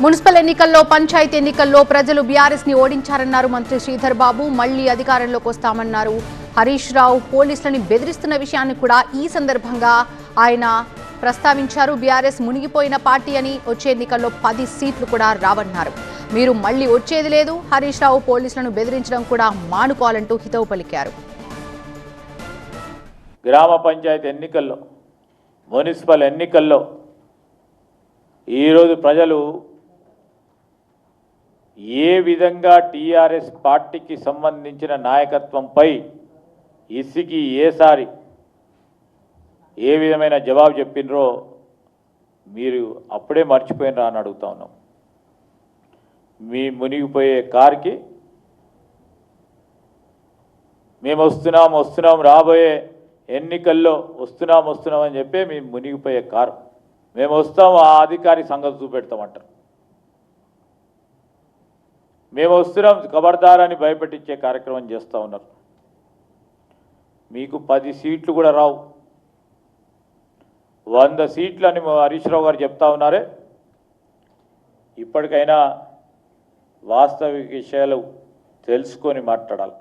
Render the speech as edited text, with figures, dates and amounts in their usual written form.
Municipal ఎన్నికల్లో పంచాయతీ ఎన్నికల్లో ప్రజలు బీఆర్ఎస్ ని ఓడించారన్నారు మంత్రి శ్రీధర్ బాబు. మళ్లీ అధికారంలోకి వస్తామన్నారు హరీష్ రావు. పోలీసులని బెదిరిస్తున్న విషయాన్ని కూడా ఈ సందర్భంగా ఆయన ప్రస్తావించారు. బీఆర్ఎస్ మునిగిపోయిన పార్టీ అని వచ్చే ఎన్నికల్లో 10 సీట్లు కూడా రావన్నారు. మీరు మళ్లీ వచ్చేది లేదు, హరీష్ రావు పోలీసులను బెదిరించడం కూడా మానుకోవాలంటూ హితవు పలికారు. గ్రామ పంచాయతీ ఎన్నికల్లో, మున్సిపల్ ఎన్నికల్లో ఈరోజు ప్రజలు ఏ విధంగా టీఆర్ఎస్ పార్టీకి సంబంధించిన నాయకత్వంపై ఇసికి ఏసారి ఏ విధమైన జవాబు చెప్పినరో మీరు అప్పుడే మర్చిపోయినరా అని అడుగుతా ఉన్నాం. మీ మునిగిపోయే కారుకి మేము వస్తున్నాం రాబోయే ఎన్నికల్లో వస్తున్నాం అని చెప్పి మేము మునిగిపోయే కారు మేము వస్తాం, ఆ అధికారి సంగతి చూపెడతామంటారు. మేము వస్తున్నాం ఖబర్దారని భయపెట్టించే కార్యక్రమం చేస్తూ ఉన్నారు. మీకు 10 సీట్లు కూడా రావు, 100 సీట్లు అని హరీష్ రావు గారు చెప్తా ఉన్నారే. ఇప్పటికైనా వాస్తవిక విషయాలు తెలుసుకొని మాట్లాడాలి.